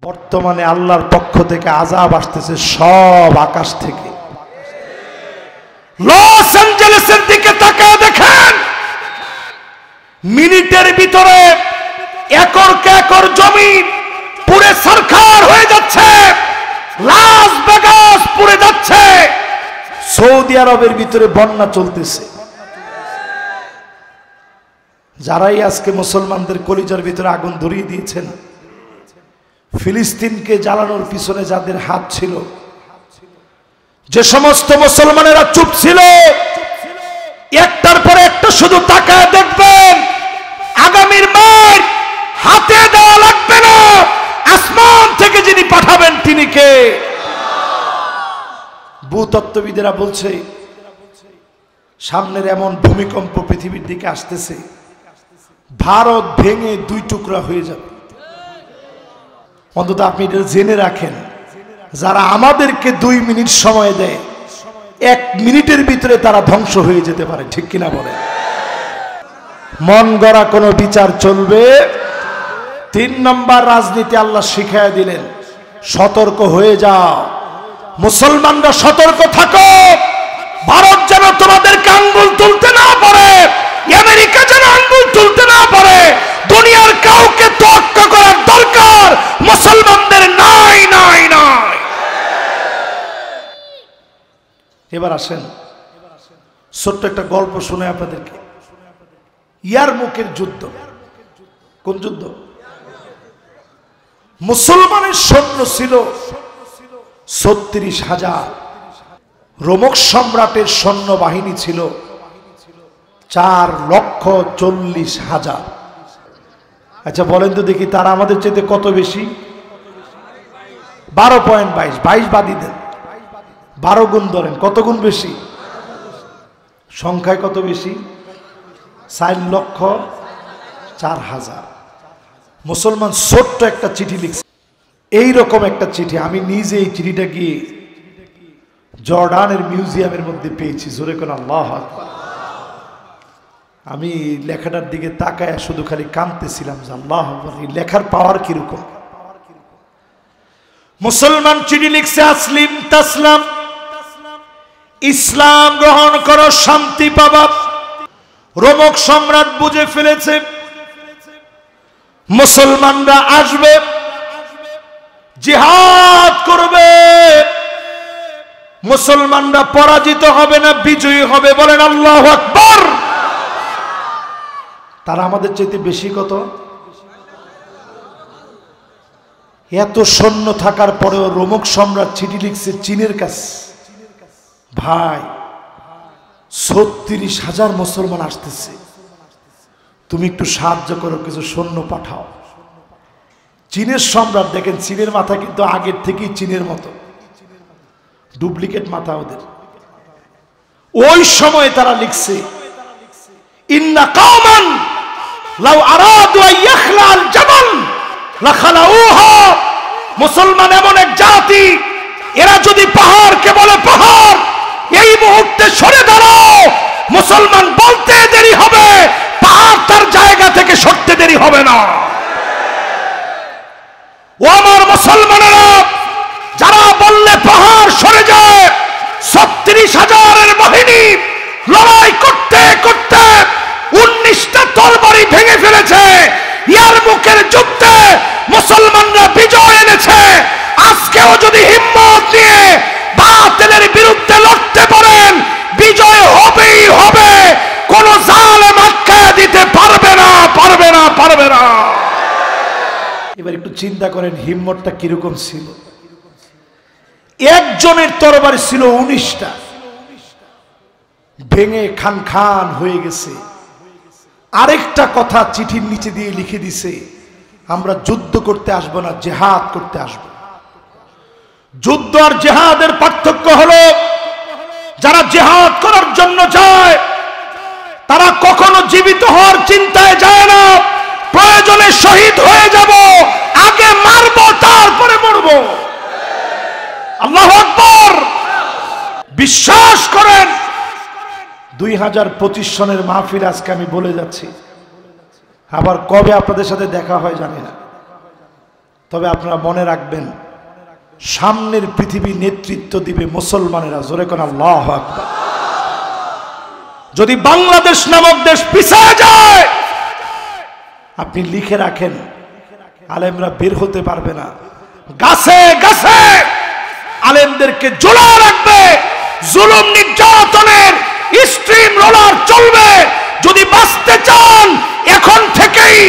বর্তমানে আল্লাহর পক্ষ থেকে আযাব আসতেছে সব আকাশ থেকে। লস অ্যাঞ্জেলেসের দিকে তাকায় দেখেন, মিনিটের ভিতরে একর কে একর জমি পুরে সরকার হয়ে যাচ্ছে, লাস ভেগাস পুড়ে যাচ্ছে, সৌদি আরবের ভিতরে বন্যা চলতেছে। যারাই আজকে মুসলমানদের কলিজার ভিতরে আগুন ধরিয়ে দিয়েছেন, ফিলিস্তিনকে জ্বালানোর পিছনে যাদের হাত ছিল, যে সমস্ত মুসলমানেরা চুপ ছিল, একটার পর একটা শুধু তাকায় দেখবেন, আগামীর মার হাতে দেওয়া লাগবে না, আসমান থেকে যিনি পাঠাবেন তিনি কে? ভূতত্ত্ববিদেরা বলছে সামনের এমন ভূমিকম্প পৃথিবীর দিকে আসতেছে, ভারত ভেঙে দুই টুকরা হয়ে যাবে। অন্তত আপনি এটা জেনে রাখেন, যারা আমাদেরকে 2 মিনিট সময় দেয়, 1 মিনিটের ভিতরে তারা ধ্বংস হয়ে যেতে পারে, ঠিক কিনা বলেন? মন গড়া কোনো বিচার চলবে। 3 নম্বর রাজনীতি আল্লাহ শিখায়া দিলেন, সতর্ক হয়ে যাও, মুসলমানরা সতর্ক থাকো। ভারত যেন তোমাদেরকে আঙ্গুল তুলতে না পারে, আমেরিকা যেন আঙ্গুল তুলতে না পারে, দুনিয়ার কাউকে তোয়াক্কা করার দরকার মুসলমানদের নাই নাই নাই। এবার আসেন, ছোট্ট একটা গল্প শুনে আপনাদেরকে। ইয়ারমুকের যুদ্ধ। কোন যুদ্ধ? মুসলমানের সৈন্য ছিল 36,000, রোমক সম্রাটের সৈন্য বাহিনী ছিল 4,40,000। আচ্ছা বলেন তো দেখি, তারা আমাদের চাইতে কত বেশি? 12.22, 22 বাদই দেন, 12 গুণ ধরেন, কত গুণ বেশি? সংখ্যায় কত বেশি? 4,04,000। মুসলমান ছোট্ট একটা চিঠি লিখছে, এইরকম একটা চিঠি। আমি নিজে এই চিঠিটা গিয়ে জর্ডানের মিউজিয়ামের মধ্যে পেয়েছি। জোরে কোন আল্লাহু আকবার। আমি লেখাটার দিকে তাকায় শুধু খালি কাঁদতেছিলাম যে আল্লাহু আকবার, এই লেখার পাওয়ার কিরকম। মুসলমান চিঠি লিখছে, আসলিম তাসলাম, ইসলাম গ্রহণ করো, শান্তি পাবা। রোমক সম্রাট বুঝে ফেলেছে মুসলমানরা আসবে, জিহাদ করবে, মুসলমানরা পরাজিত হবে না, বিজয়ী হবে। বলেন আল্লাহু আকবার। তারা আমাদের চাইতে বেশি কত? এত সৈন্য থাকার পরেও রোমক সম্রাট চিঠি লিখছে চীনের কাছে, ভাই 36,000 মুসলমান আসতেছে, তুমি একটু সাহায্য করো, কিছু সৈন্য পাঠাও। চীনের সম্রাট, দেখেন চীনের মাথা কিন্তু আগের থেকেই চীনের মতো, ডুপ্লিকেট মাথা ওদের। ওই সময় তারা লিখছে, ইন্না কওমান লাউ আরাদু আন ইয়াখলাল জাবাল লাখালাউহা। মুসলমান এমন এক জাতি, এরা যদি পাহাড়কে বলে পাহাড় এই মুহূর্তে সরে দাঁড়াও, মুসলমান বলতে দেরি হবে, পাহাড় তার জায়গা থেকে সরতে দেরি হবে না। ও আমার মুসলমানেরা, যারা বললে পাহাড় সরে যায়, 36,000-এর বাহিনী লড়াই করতে করতে 19টা তরবারি ভেঙে ফেলেছে। ইয়ারমুকের যুদ্ধে মুসলমানরা বিজয় এনেছে। আজকেও যদি হিম্মত নিয়ে বাতিলের বিরুদ্ধে লড়তে পারেন, বিজয় হবেই হবে, কোন জালেম আটকায় দিতে পারবে না, পারবে না, পারবে না। এবার একটু চিন্তা করেন হিম্মতটা কিরকম ছিল। একজনের তরবারি ছিল 19টা, ভেঙে খান খান হয়ে গেছে। আরেকটা কথা চিঠির নিচে দিয়ে লিখে দিছে, আমরা যুদ্ধ করতে আসবো না, জিহাদ করতে আসবো। যুদ্ধ আর জিহাদের পার্থক্য হলো, যারা জিহাদ করার জন্য যায় তারা কখনো জীবিত হওয়ার চিন্তায় যায় না, প্রয়োজনে শহীদ হয়ে যাব, আগে মারবো তারপরে মরবো। আল্লাহু আকবার। বিশ্বাস করেন, 2025 সনের মাহফিল আজকে আমি বলে যাচ্ছি, আবার কবে আপনাদের সাথে দেখা হয় জানি না। তবে আপনারা মনে রাখবেন, সামনের পৃথিবী নেতৃত্ব দিবে মুসলমানেরা। জোরে কোন আল্লাহু আকবার। যদি বাংলাদেশ নামক দেশ পিছিয়ে যায়, আপনি লিখে রাখেন, আলেমরা বের হতে পারবে না। গাছে গাছে আলেমদেরকে ঝুলিয়ে রাখবে, জুলুম নির্যাতনের স্ট্রিম রোলার চলবে। যদি বাঁচতে চান, এখন থেকেই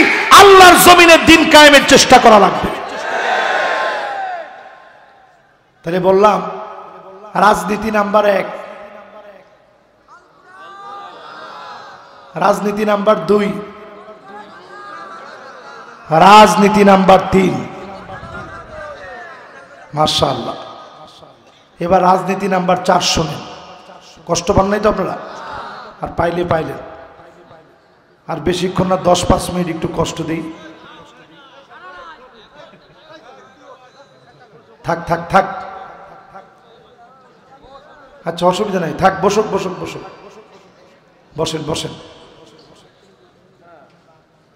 আল্লাহর জমিনে দিন কায়েমের চেষ্টা করা লাগবে। তাহলে বললাম, রাজনীতি নাম্বার 1, রাজনীতি নাম্বার 2, রাজনীতি নাম্বার 3। মাশাআল্লাহ। এবার রাজনীতি নাম্বার 4 শোনেন। কষ্ট পান নাই তো আপনারা? আর পাইলেন। আর বেশিক্ষণ না, 10-5 মিনিট একটু কষ্ট দিই। থাক। আচ্ছা, অসুবিধা নাই, থাক। বসেন।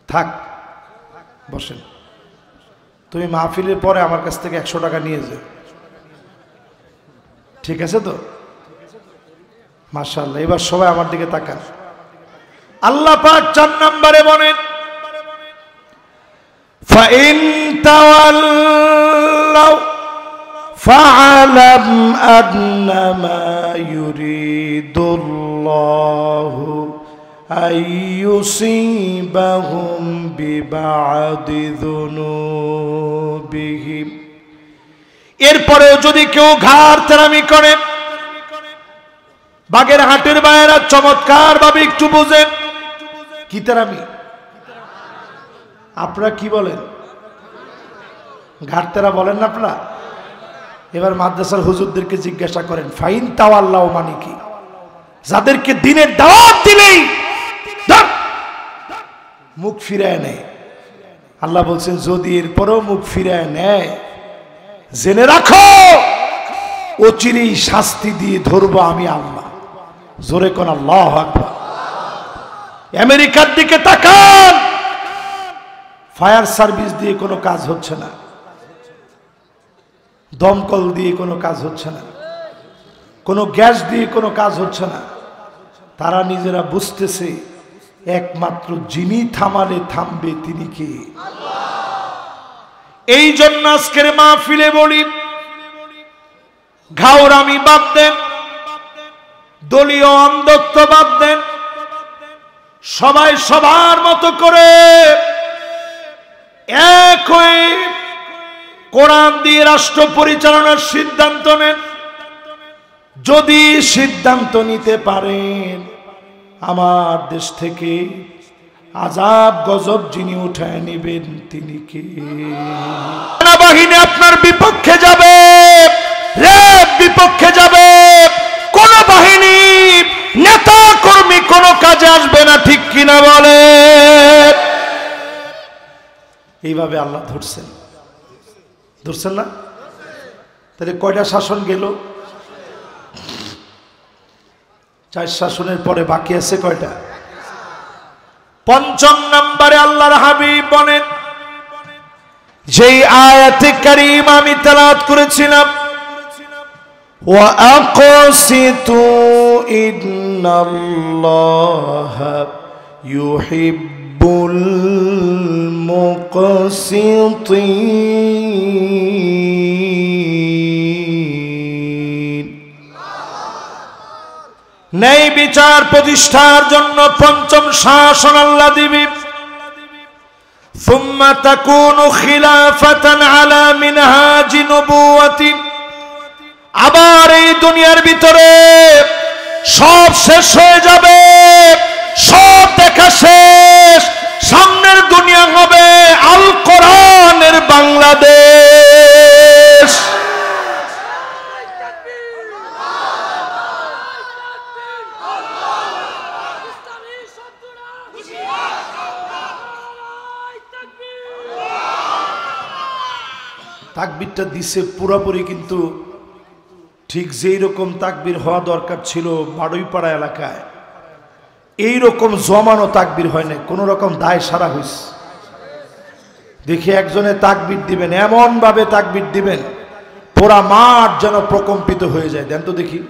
থাক, বসেন। তুমি মাহফিলের পরে আমার কাছ থেকে 100 টাকা নিয়ে যাও, ঠিক আছে তো? মাশাআল্লাহ। এবার সবাই আমার দিকে তাকান। আল্লাহ পাক 4 নম্বরে বলেন, ফাইন তাওয়াল্লাউ ফাআলাম আন্নামা ইউরিদুল্লাহু আইয়ুসিবাহুম বিবাদি যুনুবিহিম। এরপরেও যদি কেউ ঘাড় তেরামি করে, বাগের হাটের বাইরা চমৎকার ভাবে একটু বোঝেন। কি তেরামি? আপনারা কি বলেন? ঘাড় তেরা বলেন না আপনারা? এবার মাদ্রাসার হুজুরদেরকে জিজ্ঞাসা করেন, ফাইন তাওয়াল্লাহ মানে কি? যাদেরকে দিনের দাওয়াত দিলেই মুখ ফিরায় নেয়। আল্লাহ বলছেন, যদি এরপরও মুখ ফিরায় নেয়, জেনে রাখো অচিরেই শাস্তি দিয়ে ধরবো আমি আল্লাহ। জোরে কোন আল্লাহু আকবার। আমেরিকার দিকে তাকান, ফায়ার সার্ভিস দিয়ে কোনো কাজ হচ্ছে না, দমকল দিয়ে কোনো কাজ হচ্ছে না, কোনো গ্যাস দিয়ে কোনো কাজ হচ্ছে না। তারা নিজেরা বুঝতেছে একমাত্র যিনি থামালে থামবে তিনি কে? এই জন্য আজকের মাহফিলে বলি, ঘাওরামি বাদ দেন, দলীয় অন্ধত্ব বাদ দেন, সবাই সবার মতো করে এক হয়ে কোরআন দিয়ে রাষ্ট্র পরিচালনার সিদ্ধান্ত নেন। যদি সিদ্ধান্ত নিতে পারেন, আমার দেশ থেকে আযাব গজব যিনি উঠায় নেবেন তিনি কে? সেনাবাহিনী আপনার বিপক্ষে যাবে, র্যাব বিপক্ষে যাবে, কোন বাহিনী নেতা কর্মী কোনো কাজে আসবে না, ঠিক কিনা বলে? এইভাবে আল্লাহ ধরছেন না? তাহলে কয়টা শাসন গেল? 4 শাসনের পরে বাকি আছে কয়টা? 5 নম্বরে আল্লাহর হাবিব বলেন, যেই আয়াতে কারীমা আমি তেলাওয়াত করেছিলাম, ওয়া আকসিতু ইন্নাল্লাহা ইউহিব্বুল মুকসিতিন। ন্যায় বিচার প্রতিষ্ঠার জন্য 5ম শাসন আল্লাহ দিবেন। ثم تكون خلافة على منهاج نبوة। আবার এই দুনিয়ার ভিতরে সব শেষ হয়ে যাবে, সব দেখা শেষ, সামনের দুনিয়া হবে আল কোরআনের বাংলাদেশ। তাকবীরটা দিছে পুরোপুরি, কিন্তু ঠিক যেই রকম তাকবীর হওয়া দরকার ছিল বাড়ইপাড়া এলাকায়, এই রকম জমানো তাকবীর হয় না, কোন রকম দায় সারা হয়েছে। দেখি একজনে তাকবীর দিবেন, এমন ভাবে তাকবীর দিবেন পুরা মাঠ যেন প্রকম্পিত হয়ে যায়। দেন তো দেখি।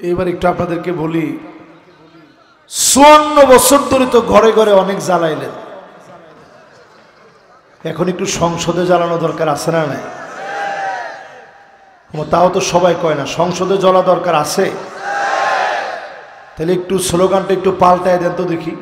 এবার একটু আপনাদেরকে বলি, 54 বছর ধরে তো ঘরে ঘরে অনেক জ্বালাইলেন, এখন একটু সংসদে জ্বালানো দরকার আছে না নাই? তাও তো সবাই কয় না, সংসদে জ্বলা দরকার আছে। তাহলে একটু স্লোগানটা একটু পাল্টায় দেন তো দেখি।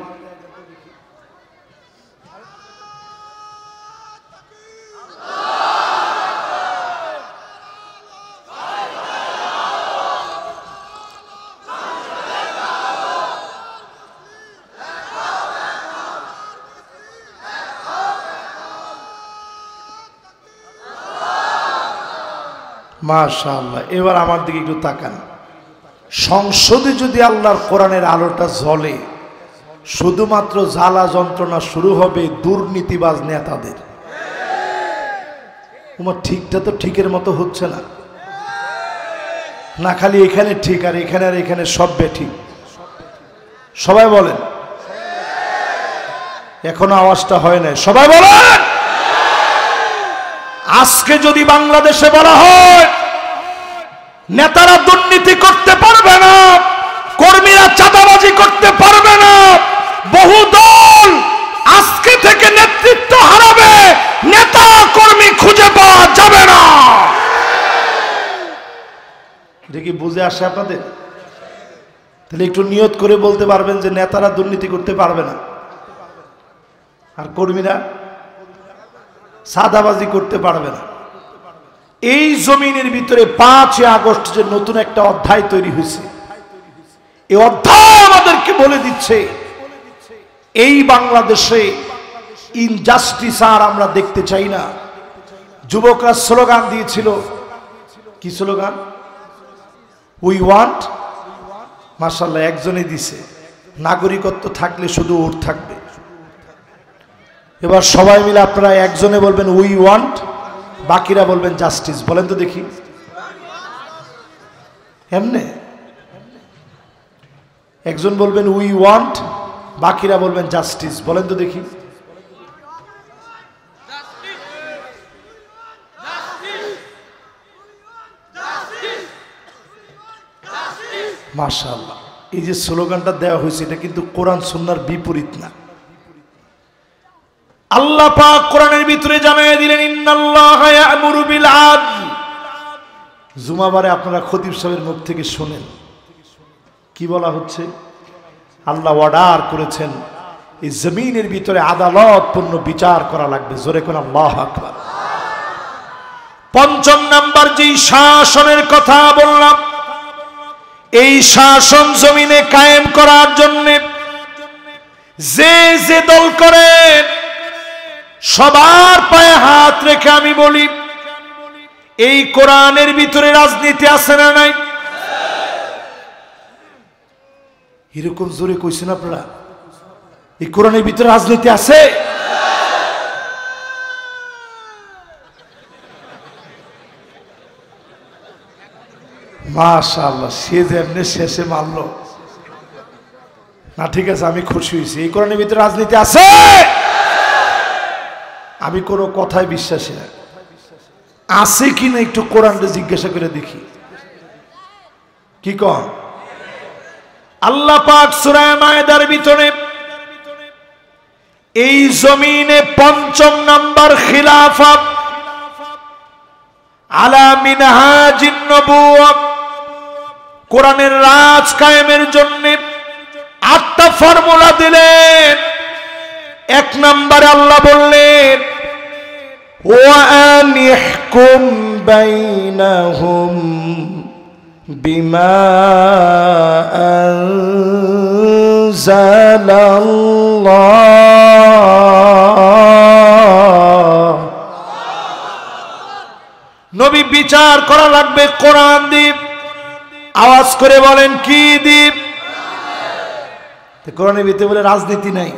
মাশাআল্লাহ। এবার আমার দিকে একটু তাকান। সংসদে যদি আল্লাহর কোরআনের আলোটা জ্বলে, শুধুমাত্র জ্বালা যন্ত্রণা শুরু হবে দুর্নীতিবাজ নেতাদের। তোমার ঠিকটা তো ঠিকের মতো হচ্ছে না, না খালি এখানে ঠিক আর এখানে আর এখানে সব বেঠিক। সবাই বলেন, এখনো আওয়াজটা হয় নাই, সবাই বলেন। আজকে যদি বাংলাদেশে বলা হয় নেতারা দুর্নীতি করতে পারবে না, কর্মীরা চাঁদাবাজি করতে পারবে না, বহু দল আজকে থেকে নেতৃত্ব হারাবে, নেতা কর্মী খুঁজে পাওয়া যাবে না। এটা কি বুঝে আসে আপনাদের? তাহলে একটু নিয়ত করে বলতে পারবেন যে নেতারা দুর্নীতি করতে পারবে না, আর কর্মীরা সাদাবাজি করতে পারবে না। এই জমিনের ভিতরে 5 আগস্ট যে নতুন একটা অধ্যায় তৈরি হয়েছে, এই অধ্যায় আমাদেরকে বলে দিচ্ছে এই বাংলাদেশে ইনজাস্টিস আর আমরা দেখতে চাই না। যুবকরা স্লোগান দিয়েছিল, কি স্লোগান? উই ওয়ান্ট, মাশাআল্লাহ একজনই দিছে, নাগরিকত্ব থাকলে শুধু ওট থাকবে। এবার সবাই মিলে আপনারা একজনে বলবেন উই ওয়ান্ট, বাকিরা বলবেন জাস্টিস। বলেন তো দেখি, এমনে একজন বলবেন উই ওয়ান্ট, বাকিরা বলবেন জাস্টিস। বলেন তো দেখি। মাশাআল্লাহ, এই যে স্লোগানটা দেওয়া হয়েছে এটা কিন্তু কোরআন সুন্নাহর বিপরীত না। আল্লাহ পাক কোরআনের ভিতরে জানিয়ে দিলেন ইন্নাল্লাহা ইয়া'মুরু বিল আদল। জুমাবারে আপনারা খতিব সাহেবের মুখ থেকে শুনেন কি বলা হচ্ছে। আল্লাহ অর্ডার করেছেন এই জমিনের ভিতরে আদালতপূর্ণ বিচার করা লাগবে। জোরে কোন আল্লাহু আকবার। 5 নাম্বার যেই শাসনের কথা বললাম, এই শাসন জমিনে কায়েম করার জন্য যে যে দল করে সবার পায়ে হাত রেখে আমি বলি, এই কোরআনের ভিতরে রাজনীতি আছে না নাই? এরকম জোরে কইছেন আপনারা, এই কোরআনের ভিতরে রাজনীতি আছে? মাশাআল্লাহ, সে যেমনি শেষে মানলো না, ঠিক আছে আমি খুশি হয়েছি। এই কোরআনের ভিতরে রাজনীতি আছে। আমি কোনো কথায় বিশ্বাসী না, আছে কিনা একটু কোরআনটা জিজ্ঞাসা করে দেখি। কি কন? আল্লাহ পাক সূরা মায়েদার ভিতরে এই জমিনে 5 নাম্বার খিলাফত আলা মিনহাজিন নবুওয়া, কোরআনের রাজ কায়েমের জন্য 8টা ফর্মুলা দিলেন। 1 নম্বরে আল্লাহ বললেন ওয়া আনিহকুম বাইনাহুম বিমা আনজালাল্লাহ। নবী বিচার করা লাগবে কোরআন দ্বীপ। আওয়াজ করে বলেন কি দ্বীপ? কোরআনের ভিতরে বলে রাজনীতি নাই।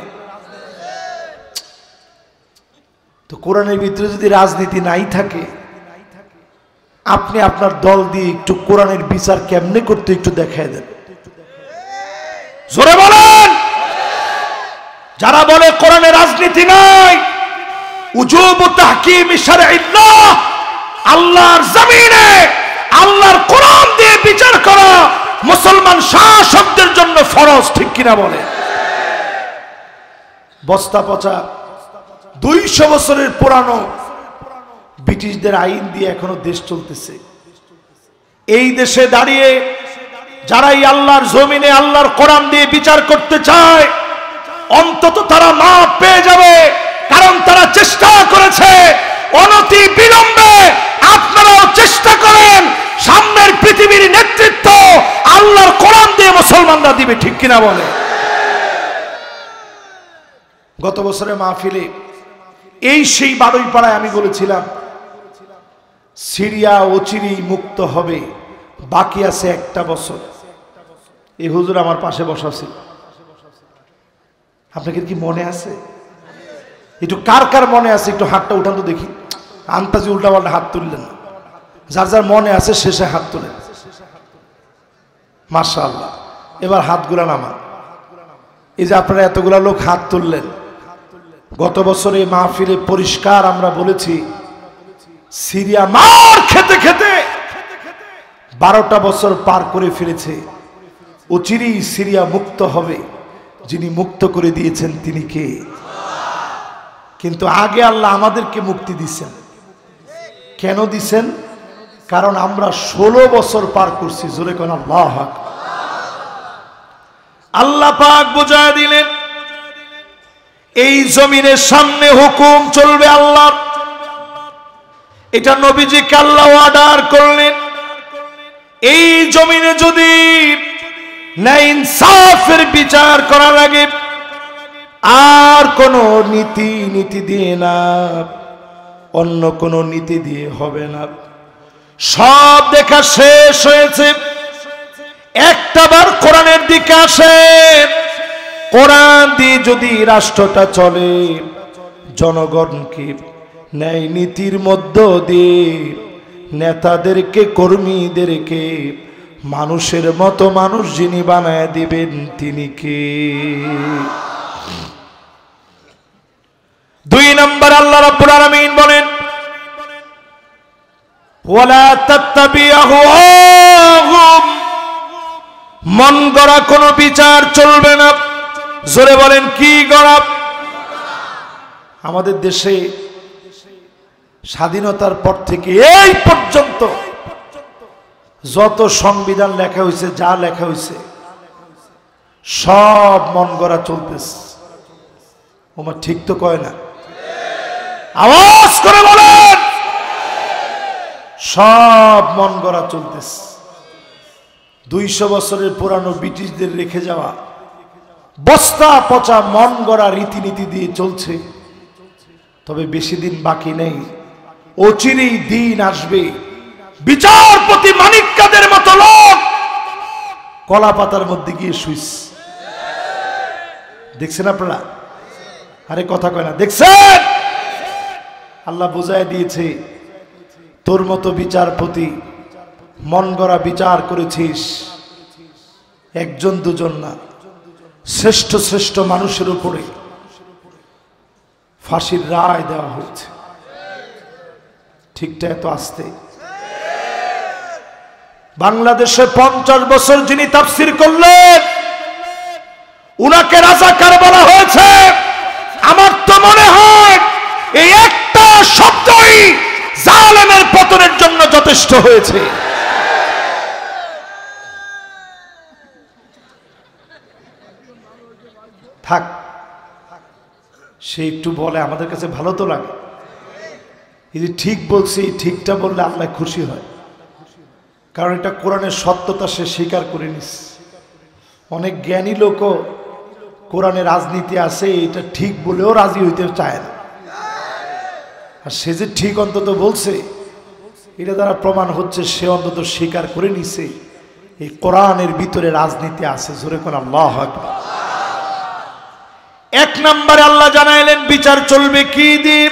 তো কোরআনের ভিতরে যদি রাজনীতি নাই থাকে, আপনি আপনার দল দিয়ে একটু কোরআনের বিচার কেমনে করতে একটু দেখায় দেন। জোরে বলেন। যারা বলে কোরআনে রাজনীতি নাই, উজুবু তাহকিম শারঈল্লাহ, আল্লাহর জমিনে আল্লাহর কোরআন দিয়ে বিচার করা মুসলমান শাসকদের জন্য ফরজ, ঠিক কিনা বলে? বস্তা পচা 200 বছরের পুরানো ব্রিটিশদের আইন দিয়ে এখনো দেশ চলতেছে। এই দেশে দাঁড়িয়ে যারাই আল্লাহর জমিনে আল্লাহর কোরআন দিয়ে বিচার করতে চায়, অন্তত তারা মাপ পেয়ে যাবে, কারণ তারা চেষ্টা করেছে। অনতি বিলম্বে আপনারাও চেষ্টা করেন, সামনের পৃথিবীর নেতৃত্ব আল্লাহর কোরআন দিয়ে মুসলমানরা দিবে, ঠিক কিনা বলে? গত বছরের মাহফিলে এই সেই বারুইপাড়ায় আমি বলেছিলাম, সিরিয়া অচিরেই মুক্ত হবে, বাকি আছে 1টা বছর। এই হুজুর আমার পাশে বসা ছিল। আপনাদের কি মনে আছে? একটু কার কার মনে আছে একটু হাতটা উঠান তো দেখি। আন্তাজি উল্টাপাল্টা হাত তুললেন না, যার যার মনে আছে শেষে হাত তুলেন। মাশাআল্লাহ। এবার হাতগুলা নামান। এই যে আপনারা এতগুলা লোক হাত তুললেন, গত বছরে মাহফিলে পরিষ্কার আমরা বলেছি, সিরিয়া মার খেতে খেতে 12টা বছর পার করে ফেলেছে। অচিরেই সিরিয়া মুক্ত হবে। যিনি মুক্ত করে দিয়েছেন তিনি কে? কিন্তু আগে আল্লাহ আমাদেরকে মুক্তি দিচ্ছেন। কেন দিচ্ছেন? কারণ আমরা 16 বছর পার করছি। জোরে কোন আল্লাহু আকবার। আল্লাহ পাক বুঝায় দিলেন, এই জমিনের সামনে হুকুম চলবে আল্লাহর। এটা নবীজিকে আল্লাহ অর্ডার করলেন। এই জমিনে যদি ন্যায় ইনসাফের বিচার করা লাগে, আর কোন নীতি দিয়ে না, অন্য কোন নীতি দিয়ে হবে না। সব দেখা শেষ হয়েছে। একটাবার কোরআনের দিকে আসে। কোরআন দিয়ে যদি রাষ্ট্রটা চলে, জনগণকে ন্যায় নীতির মধ্য দিয়ে নেতাদেরকে, কর্মীদেরকে মানুষের মতো মানুষ যিনি বানায় দিবেন তিনি কে? 2 নম্বর আল্লাহ রাব্বুল আলামিন বলেন, ওয়ালা তাত্তাবিআহুম, মন গড়া কোনো বিচার চলবে না। জোরে বলেন, কি গড়া? আমাদের দেশে স্বাধীনতার পর থেকে এই পর্যন্ত যত সংবিধান লেখা হয়েছে, যা লেখা হয়েছে, সব মন গড়া চলতেছে। ওমা ঠিক তো কয় না? আওয়াজ করে বলেন, সব মন গড়া চলতেছে। 200 বছরের পুরানো ব্রিটিশদের রেখে যাওয়া বস্তা পচা মন গড়া রীতিনীতি দিয়ে চলছে। তবে বেশি দিন বাকি নেই, অচিরেই দিন আসবে বিচারপতি মানিক কাদের মতো লোক কলা পাতার মধ্যে গিয়ে শুইস। দেখছেন আপনারা? আরে কথা কয় না, দেখছেন? আল্লাহ বুঝায় দিয়েছে, তোর মতো বিচারপতি মন গড়া বিচার করেছিস, 1জন 2জন না, শ্রেষ্ঠ শ্রেষ্ঠ মানুষের উপরে ফাঁসির রায় দেওয়া হয়েছে। ঠিকটা এত আসতে? বাংলাদেশে 50 বছর যিনি তাফসীর করলেন, উনাকে রাজাকার বলা হয়েছে। আমার তো মনে হয় এই একটা শব্দই জালেমের পতনের জন্য যথেষ্ট হয়েছে। থাক, সে একটু বলে আমাদের কাছে ভালো তো লাগে। এই যে ঠিক বলছি, ঠিকটা বললে আল্লাহ খুশি হয়, কারণ এটা কোরআনের সত্যতা সে স্বীকার করে নিস। অনেক জ্ঞানী লোকও কোরআনে রাজনীতি আছে এটা ঠিক বলেও রাজি হইতে চায় না। আর সে যে ঠিক অন্তত বলছে, এটা দ্বারা প্রমাণ হচ্ছে সে অন্তত স্বীকার করে নিছে এই কোরআনের ভিতরে রাজনীতি আছে। জোরে কোন আল্লাহু আকবার। 1 নম্বরে আল্লাহ জানাইলেন বিচার চলবে কি দিয়ে?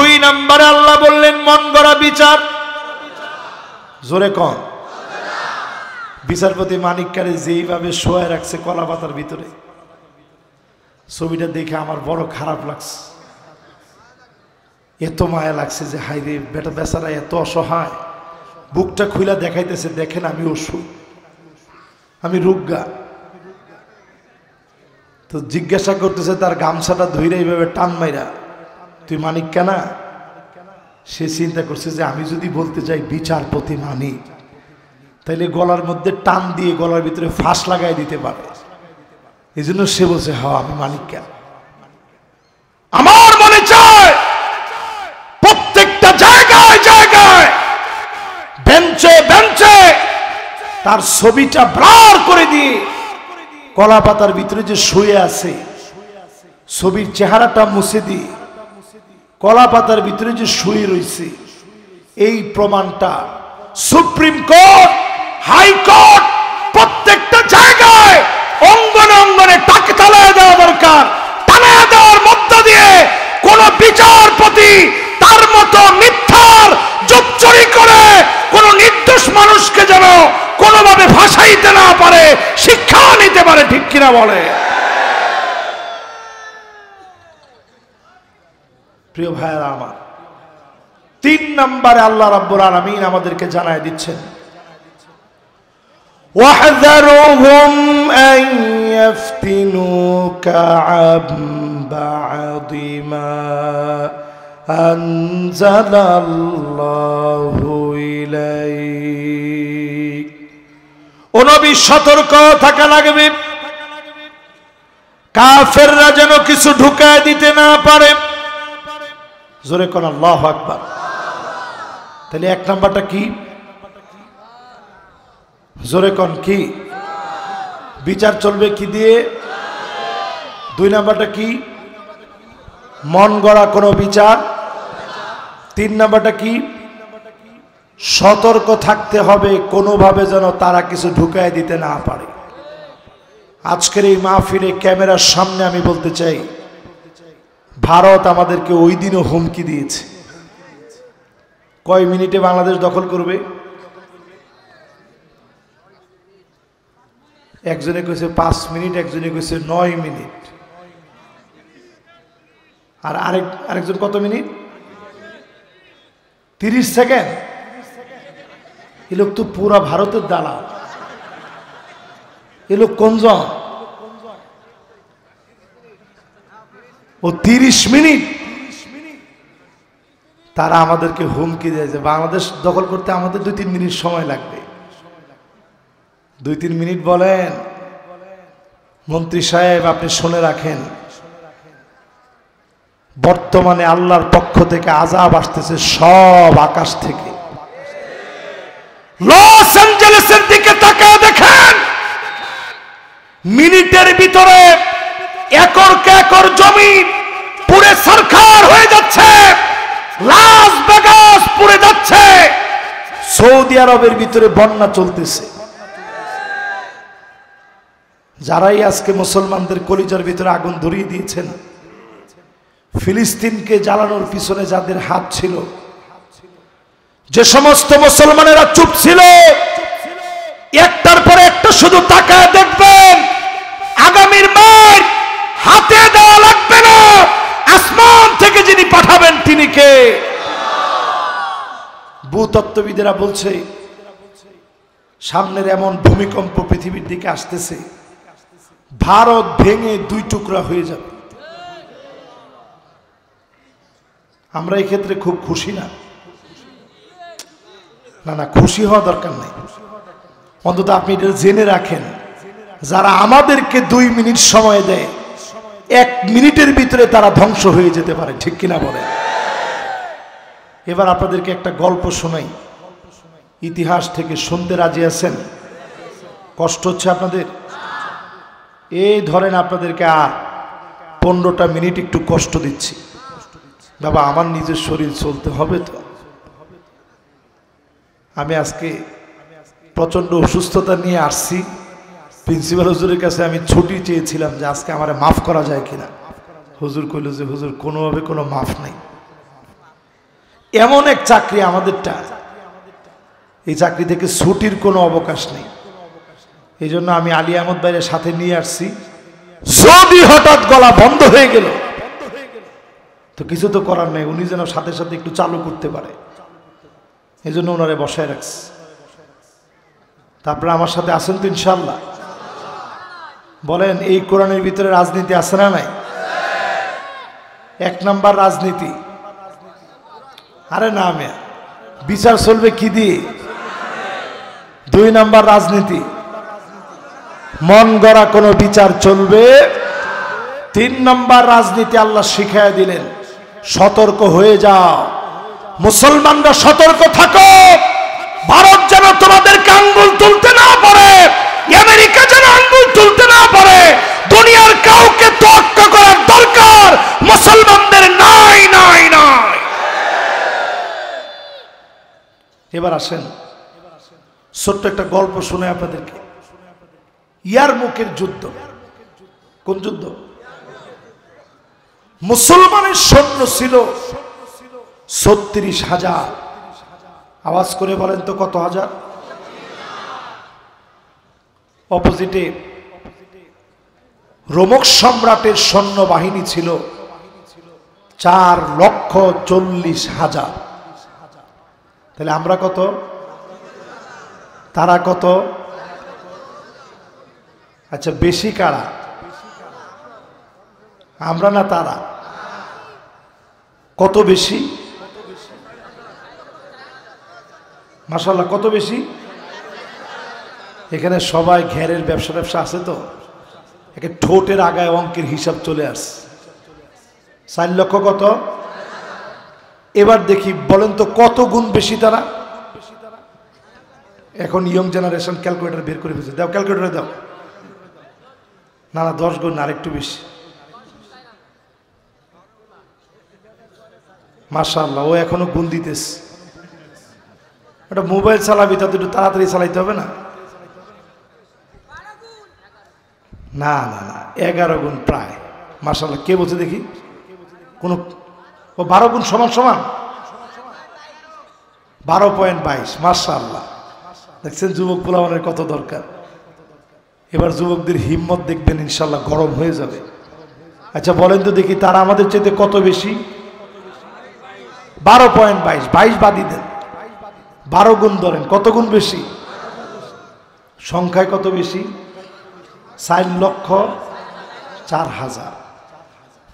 দুই নম্বরে আল্লাহ বললেন মন গড়া বিচার। জোরে কন। বিচারপতি মানিককারে যেইভাবে শোয়া রাখছে কলা পাতার ভিতরে, ছবিটা দেখে আমার বড় খারাপ লাগছে, এত মায়া লাগছে যে হাই রে বেটা বেচারা এত অসহায়। বুকটা খুইলা দেখাইতেছে, দেখেন আমি অসুখ, আমি রোগা। তো জিজ্ঞাসা করতেছে তার গামছাটা ধইরা এইভাবে টান মাইরা, তুই মানিক কেনা? সে চিন্তা করছে যে আমি যদি বলতে চাই বিচারপতি মানিক, তাইলে গলার মধ্যে টান দিয়ে গলার ভিতরে ফাঁস লাগাই দিতে পারে। এই জন্য সে বলছে হ্যাঁ আমি মানিক কেন। আমার মনে চায় প্রত্যেকটা জায়গায় জায়গায় বেঞ্চে বেঞ্চে তার ছবিটা ব্লার করে দিয়ে কলা পাতার ভিতরে যে শুয়ে আছে ছবির চেহারাটা মুছে দিয়ে কলা পাতার ভিতরে যে শুয়ে রয়েছে এই প্রমাণটা সুপ্রিম কোর্ট, হাইকোর্ট প্রত্যেকটা জায়গায় অঙ্গনে অঙ্গনে টাকে টানায় দেওয়া দরকার। টানায় দেওয়ার মধ্য দিয়ে কোন বিচারপতি তার মতো মিথ্যার জোচ্চুরি করে কোন নির্দোষ মানুষকে যেন কোনোভাবে ভাসাইতে না পারে, শিক্ষা নিতে পারে। ঠিক কিনা বলে? প্রিয় ভাইরা আমার, তিন নম্বরে আল্লাহ রাব্বুল আলামিন আমাদেরকে জানায় দিচ্ছেন ওয়াহযারুহুম আন ইফতিনুকা আন বা'দি মা আনজালাল্লাহু ইলাইক। ও নবী সতর্ক থাকা লাগবে, কাফেররা যেন কিছু ঢুকায় দিতে না পারে। জোরে কোন আল্লাহু আকবার। তাহলে এক নাম্বারটা কি? জোরে কোন কি? বিচার চলবে কি দিয়ে? দুই নাম্বারটা কি? মন গড়া কোনো বিচার। তিন নাম্বারটা কি? সতর্ক থাকতে হবে কোনোভাবে যেন তারা কিছু ঢুকায় দিতে না পারে। আজকের এই মাহফিলে ক্যামেরার সামনে আমি বলতে চাই, ভারত আমাদেরকে ওই দিনও হুমকি দিয়েছে। কয় মিনিটে বাংলাদেশ দখল করবে? একজনে কইছে 5 মিনিট, একজনে কইছে 9 মিনিট, আর আরেকজন কত মিনিট? 30 সেকেন্ড। এ লোক তো পুরা ভারতের দালাল। এ লোক কোনজন? ও 30 মিনিট তারা আমাদেরকে হুমকি দেয় যে বাংলাদেশ দখল করতে আমাদের 2-3 মিনিট সময় লাগবে। 2-3 মিনিট বলেন? মন্ত্রী সাহেব আপনি শুনে রাখেন, বর্তমানে আল্লাহর পক্ষ থেকে আযাব আসতেছে সব আকাশ থেকে। লস অ্যাঞ্জেলেসের দিকে তাকায় দেখেন, মিনিটের ভিতরে একরকে একর জমি পুরে সরকার হয়ে যাচ্ছে। লাস ভেগাস পুড়ে যাচ্ছে। সৌদি আরবের ভিতরে বন্যা চলতেছে। যারাই আজকে মুসলমানদের কলিজার ভিতরে আগুন ধরিয়ে দিয়েছেন, ফিলিস্তিনকে জ্বালানোর পিছনে যাদের হাত ছিল, যে সমস্ত মুসলমানেরা চুপ ছিল, একটার পর একটা শুধু তাকায় দেখবেন, আগামীর মার হাতে দেওয়া লাগবে না, আসমান থেকে যিনি পাঠাবেন তিনি কে? ভূতত্ত্ববিদেরা বলছে সামনের এমন ভূমিকম্প পৃথিবীর দিকে আসতেছে, ভারত ভেঙে 2 টুকরা হয়ে যাবে। আমরা এই ক্ষেত্রে খুব খুশি না? না, খুশি হওয়া দরকার নেই। অন্তত আপনি এটা জেনে রাখেন, যারা আমাদেরকে 2 মিনিট সময় দেয়, 1 মিনিটের ভিতরে তারা ধ্বংস হয়ে যেতে পারে। ঠিক কিনা বলে? এবার আপনাদেরকে একটা গল্প শোনাই, ইতিহাস থেকে। শুনতে রাজি আছেন? কষ্ট হচ্ছে আপনাদের? এই ধরেন আপনাদেরকে আর 15টা মিনিট একটু কষ্ট দিচ্ছি। বাবা আমার নিজের শরীর চলতে হবে তো। আমি আজকে প্রচন্ড অসুস্থতা নিয়ে আসছি। প্রিন্সিপাল হুজুরের কাছে আমি ছুটি চেয়েছিলাম যে আজকে আমার মাফ করা যায় কিনা। হুজুর কইল যে হুজুর কোনোভাবে কোনো মাফ নাই। এমন এক চাকরি আমাদেরটা, এই চাকরি থেকে ছুটির কোনো অবকাশ নেই। এই জন্য আমি আলী আহমদ ভাইয়ের সাথে নিয়ে আসছি, যদি হঠাৎ গলা বন্ধ হয়ে গেল তো কিছু তো করার নেই, উনি যেন সাথে সাথে একটু চালু করতে পারে, এই জন্য ওনারে বসায় রাখছি। তারপরে আমার সাথে আসেন তো ইনশাল্লাহ? বলেন, এই কোরআনের ভিতরে রাজনীতি আছে না নাই? এক নাম্বার রাজনীতি, আরে না মেয়া, বিচার চলবে কি দিয়ে? দুই নাম্বার রাজনীতি, মন গড়া কোনো বিচার চলবে। তিন নাম্বার রাজনীতি আল্লাহ শিখায়া দিলেন, সতর্ক হয়ে যাও মুসলমানরা, সতর্ক থাকো, ভারত যেন তোমাদেরকে আঙ্গুল তুলতে না পারে, আমেরিকা যেন আঙ্গুল তুলতে না পারে, দুনিয়ার কাউকে তোয়াক্কা করার দরকার মুসলমানদের নাই নাই নাই। এবার আসেন, ছোট্ট একটা গল্প শুনে আপনাদেরকে। ইয়ারমুকের যুদ্ধ, কোন যুদ্ধ? মুসলমানের সৈন্য ছিল ৩৬,০০০। আওয়াজ করে বলেন তো কত হাজার? অপোজিটে রোমক সম্রাটের সৈন্যবাহিনী ছিল ৪,৪০,০০০। তাহলে আমরা কত, তারা কত? আচ্ছা, বেশি কারা, আমরা না তারা? কত বেশি? মাশাআল্লাহ, কত বেশি? এখানে সবাই ঘেরের ব্যবসা আছে তো, একে ঠোঁটের আগায় অঙ্কের হিসাব চলে আসে। ৪ লক্ষ কত? এবার দেখি, বলেন তো কত গুণ বেশি তারা? এখন ইয়ং জেনারেশন ক্যালকুলেটর বের করে ফেলছে, দাও ক্যালকুলেটরে দাও। না না, 10 গুণ, আরেকটু বেশি। মাশাআল্লাহ, ও এখনো গুণ দিতেছে। ওটা মোবাইল চালাবি, তাতে একটু তাড়াতাড়ি চালাইতে হবে না? না না না, 11 গুণ প্রায়। মাশাআল্লাহ, কে বলছে দেখি? কোন, ও 12 গুণ সমান সমান, 12.22। মাশাআল্লাহ, দেখছেন যুবক পোলাপানের কত দরকার। এবার যুবকদের হিম্মত দেখবেন, ইনশাল্লাহ গরম হয়ে যাবে। আচ্ছা বলেন তো দেখি, তারা আমাদের চাইতে কত বেশি? 12.22, 22 বাদই দেন, 12 গুণ ধরেন, কত গুণ বেশি? সংখ্যায় কত বেশি? ৪,৪০,০০০।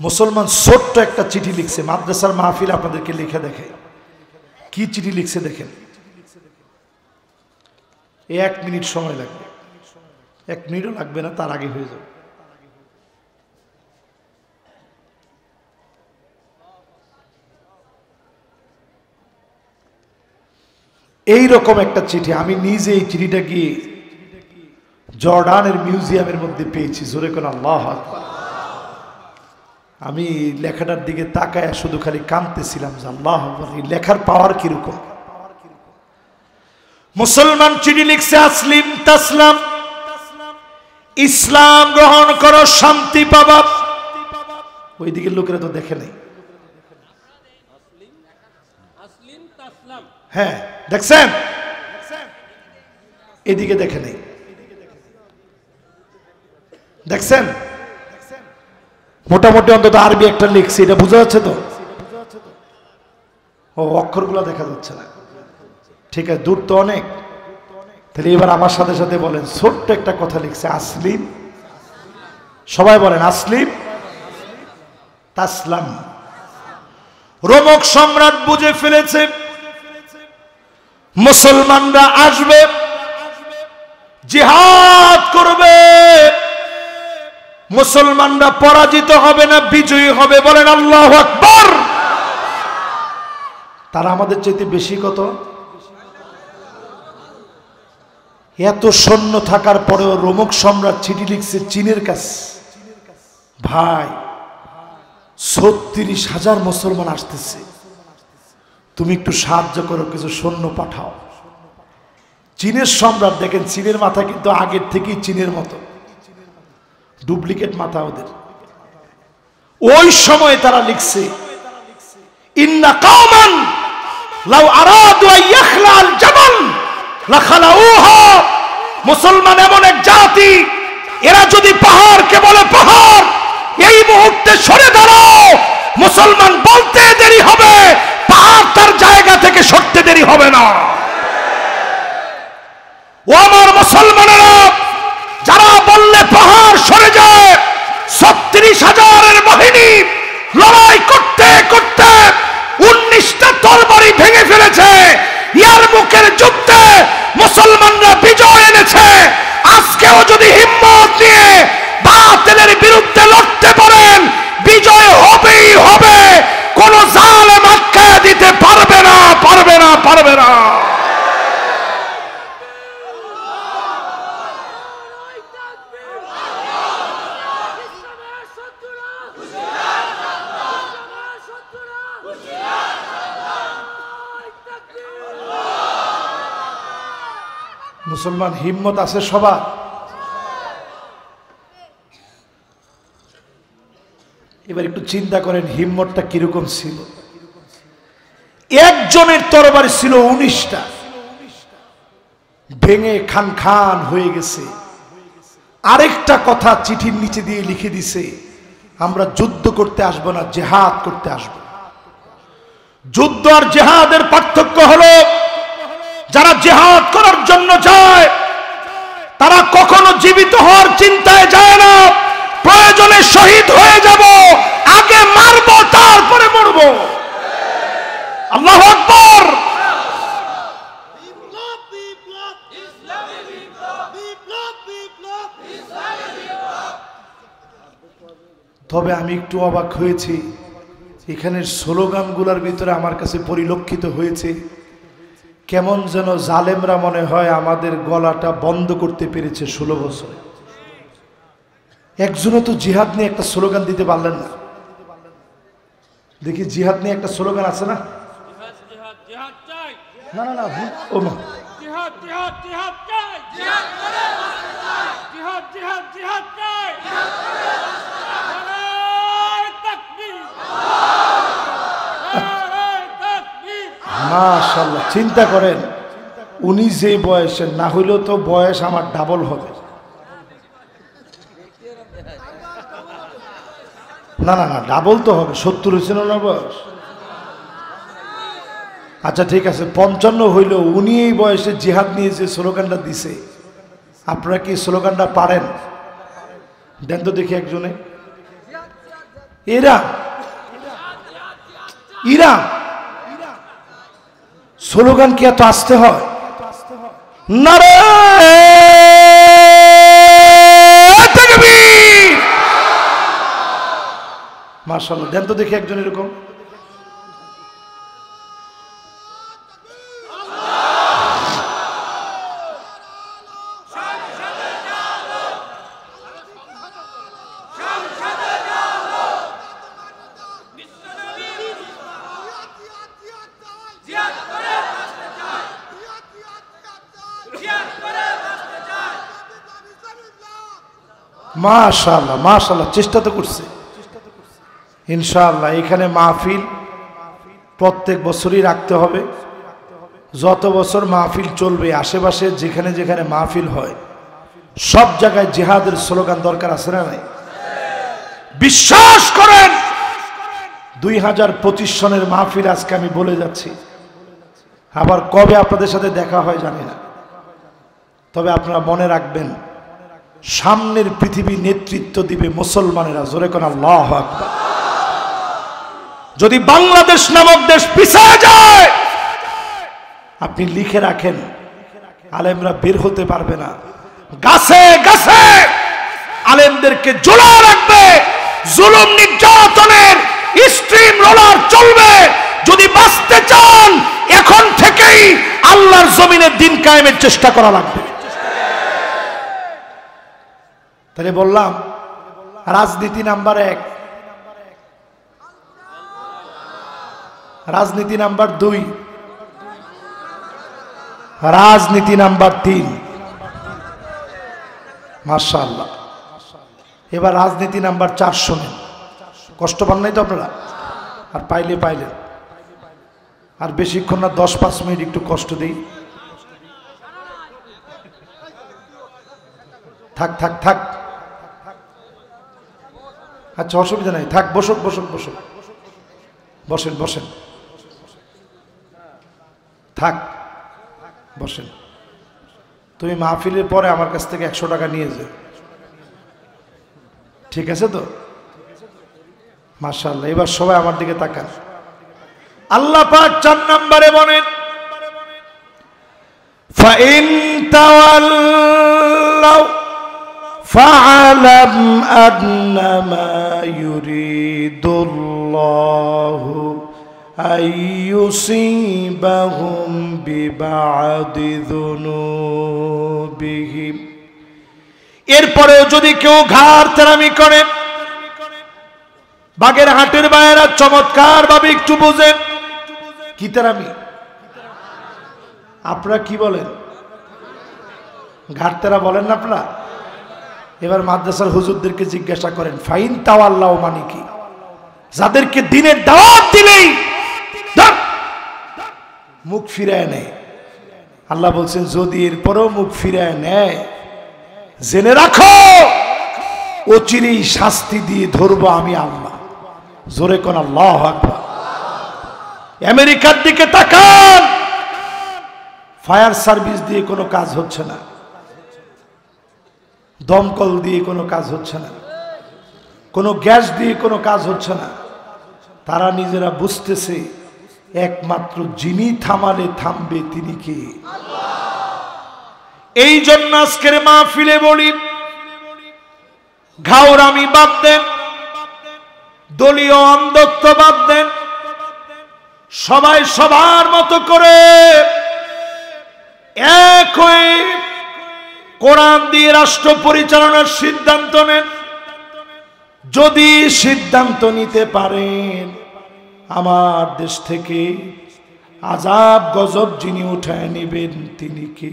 মুসলমান ছোট্ট একটা চিঠি লিখছে, মাদ্রাসার মাহফিল আপনাদেরকে লিখে দেখে। কি চিঠি লিখছে দেখেন, 1 মিনিট সময় লাগবে, 1 মিনিটও লাগবে না, তার আগে হয়ে যাবে। এইরকম একটা চিঠি, আমি নিজে এই চিঠিটা গিয়ে জর্ডানের মিউজিয়ামের মধ্যে পেয়েছি। জোরে কোন আল্লাহু আকবার। আমি লেখাটার দিকে তাকায় শুধু খালি কাঁদতেছিলাম যে আল্লাহু আকবার, এই লেখার পাওয়ার কিরকম। মুসলমান চিঠি লিখছে, আসলিম তাসলাম, ইসলাম গ্রহণ করো, শান্তি পাবা। ওইদিকে লোকেরা তো দেখে নাই। হ্যাঁ দেখছেন, এদিকে দেখে নেই, দেখছেন? মোটামুটি অন্তত আরবি একটা লিখছি, এটা বোঝা যাচ্ছে তো? ও, অক্ষরগুলো দেখা যাচ্ছে না, ঠিক আছে, দূর তো অনেক। তাহলে এবার আমার সাথে সাথে বলেন, ছোট্ট একটা কথা লিখছে, আসলিম, সবাই বলেন আসলিম তাসলাম। রোমক সম্রাট বুঝে ফেলেছে মুসলমানরা আসবে, জিহাদ করবে, মুসলমানরা পরাজিত হবে না, বিজয়ী হবে। বলেন আল্লাহু আকবার। তারা আমাদের চাইতে বেশি কত? এত সৈন্য থাকার পরেও রোমক সম্রাট চিঠি লিখছে চীনের কাছে, ভাই ৩৬,০০০ মুসলমান আসতেছে, তুমি একটু সাহায্য করো, কিছু সৈন্য পাঠাও। চীনের সম্রাট, দেখেন চীনের মাথা কিন্তু আগের থেকেই চীনের মতো, ডুপ্লিকেট মাথা ওদের। ওই সময় তারা লিখছে, ইন্না কওমান লাউ আরাদু আন ইয়াখলাল জাবাল লাখালাউহা। মুসলমান এমন এক জাতি, এরা যদি পাহাড়কে বলে পাহাড় এই মুহূর্তে সরে দাঁড়াও, মুসলমান বলতে দেরি হবে, পাহাড় তার জায়গা থেকে সরতে দেরি হবে না। ও আমার মুসলমানেরা, যারা বললে পাহাড় সরে যায়, ৩৬,০০০-এর বাহিনী লড়াই করতে করতে ১৯টা তরবারি ভেঙে ফেলেছে। ইয়ারমুকের যুদ্ধে মুসলমানরা বিজয় এনেছে। আজকেও যদি হিম্মত নিয়ে বাতিলের বিরুদ্ধে লড়তে পারেন, বিজয় হবেই হবে। কোন জালেম আটকা দিতে পারবে না, পারবে না, পারবে না। মুসলমান হিম্মত আছে সবার। এবার একটু চিন্তা করেন হিম্মতটা কিরকম ছিল। একজনের তরবারি ছিল ১৯টা, ভেঙে খান খান হয়ে গেছে। আরেকটা কথা চিঠির নিচে দিয়ে লিখে দিছে, আমরা যুদ্ধ করতে আসব না, জিহাদ করতে আসব। যুদ্ধ আর জিহাদের পার্থক্য হলো, যারা জিহাদ করার জন্য যায় তারা কখনো জীবিত হওয়ার চিন্তায় যায় না। প্রয়োজনে শহীদ হয়ে যাব, আগে মারব তারপরে মরব। আল্লাহু আকবার। তবে আমি একটু অবাক হয়েছি, এখানের স্লোগানগুলোর ভিতরে আমার কাছে পরিলক্ষিত হয়েছে কেমন যেন জালেমরা মনে হয় আমাদের গলাটা বন্ধ করতে পেরেছে 16 বছরে। একজনও তো জিহাদ নিয়ে একটা স্লোগান দিতে পারলেন না। দেখি জিহাদ নিয়ে একটা স্লোগান আছে না? না না না, ও মা, জিহাদ জিহাদ জিহাদ চাই, জিহাদ করে বাঁচতে চাই, জিহাদ জিহাদ জিহাদ চাই, জিহাদ করে বাঁচতে চাই। নারে তাকবীর, নারে তাকবীর। মাশাআল্লাহ। চিন্তা করেন, উনি যে বয়সে, না হইলেও তো বয়স আমার ডাবল হবে। না না না, ডাবল তো হবে, 70 হয়েছিল না বয়স? আচ্ছা ঠিক আছে, 55 হইল। উনি এই বয়সে জিহাদ নিয়ে যে স্লোগানটা দিছে, আপনারা কি স্লোগানটা পারেন? দেন তো দেখি একজনে। এরা ইরা স্লোগান কি এত আসতে হয়? নারে তাকবীর। মাশাআল্লাহ। দেন তো দেখি একজন এরকম। মাশাআল্লাহ মাশাআল্লাহ, চেষ্টা তো করছে ইনশাআল্লাহ। এখানে মাহফিল প্রত্যেক বছরই রাখতে হবে। যত বছর মাহফিল চলবে, আশেপাশে যেখানে যেখানে মাহফিল হয় সব জায়গায় জিহাদের স্লোগান দরকার আছে না নাই? বিশ্বাস করেন, 2025 সনের মাহফিল আজকে আমি বলে যাচ্ছি। আবার কবে আপনাদের সাথে দেখা হয় জানি না, তবে আপনারা মনে রাখবেন, সামনের পৃথিবী নেতৃত্ব দিবে মুসলমানেরা। জোরে কোন আল্লাহু আকবার। যদি বাংলাদেশ নামক দেশ পিছিয়ে যায়, আপনি লিখে রাখেন, আলেমরা বের হতে পারবে না। গাছে গাছে আলেমদেরকে ঝুলা রাখবে, জুলুম নির্যাতনের স্ট্রিম রোলার চলবে। যদি বাঁচতে চান, এখন থেকেই আল্লাহর জমিনে দিন কায়েমের চেষ্টা করা লাগবে। তাহলে বললাম, রাজনীতি নাম্বার 1, রাজনীতি নাম্বার 2, রাজনীতি নাম্বার 3। মাশাআল্লাহ। এবার রাজনীতি নাম্বার 4 শোনেন। কষ্ট পান নাই তো আপনারা? আর পাইলে পাইলেন। আর বেশিক্ষণ না, 10-5 মিনিট একটু কষ্ট দেই। থাক থাক থাক, আচ্ছা অসুবিধা নাই, থাক, বসুক বসুক বসুক, বসেন বসেন, থাক বসেন। তুমি মাহফিলের পরে আমার কাছ থেকে 100 টাকা নিয়ে যাও, ঠিক আছে তো? মাশাআল্লাহ। এবার সবাই আমার দিকে তাকান। আল্লাহ পাক 4 নম্বরে বলেন, ফাইন তাওয়াল্লাউ ফাআলাম আন্নামা ইউরিদুল্লাহু আইয়ুসিবাহুম বিবাদি যুনুবিহিম। এরপরেও যদি কেউ ঘাড় তেরামি করে, বাগের হাটের বাইরা চমৎকার ভাবে একটু বোঝেন কি তেরামি। আপনারা কি বলেন? ঘাড় তেরা বলেন না আপনারা? এবার মাদ্রাসার হুজুরদেরকে জিজ্ঞাসা করেন ফাইন তাওয়াল্লাহ মানে কি? যাদেরকে দিনের দাওয়াত দিলেই মুখ ফিরায় নেয়, আল্লাহ বলছেন যদি এরপরেও মুখ ফিরায় নেয়, জেনে রাখো অচিরেই শাস্তি দিয়ে ধরবো আমি আল্লাহ। জোরে কোন আল্লাহু আকবার। আমেরিকার দিকে তাকান, ফায়ার সার্ভিস দিয়ে কোনো কাজ হচ্ছে না, দমকল দিয়ে কোনো কাজ হচ্ছে না, কোনো গ্যাস দিয়ে কোনো কাজ হচ্ছে না। তারা নিজেরা বুঝতেছে একমাত্র যিনি থামালে থামবে তিনি কে? এই জন্য আজকের মাহফিলে বলি, ঘাওরামি বাদ দেন, দলীয় অন্ধত্ব বাদ দেন, সবাই সবার মতো করে এক হয়ে কোরআন দিয়ে রাষ্ট্র পরিচালনার সিদ্ধান্ত নেন। যদি সিদ্ধান্ত নিতে পারেন, আমার দেশ থেকে আযাব গজব যিনি উঠায় নেবেন তিনি কে?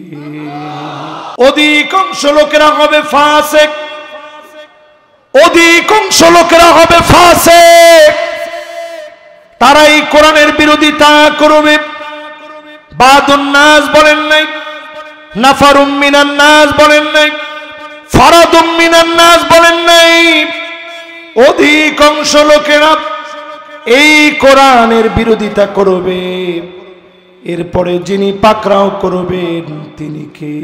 অধিকাংশ লোকেরা হবে ফাসিক, অধিকাংশ লোকেরা হবে ফাসিক। তারাই কোরআনের বিরোধিতা করবে। বাদুন নাস বলেন নাই, নাফারুম মিনান নাস বলেন নাই, ফারাদুম মিনান নাস বলেন নাই। অধিকাংশ লোকেরা এই কোরআনের বিরোধিতা করবে, এরপরে যিনি পাকড়াও করবেন তিনি কে?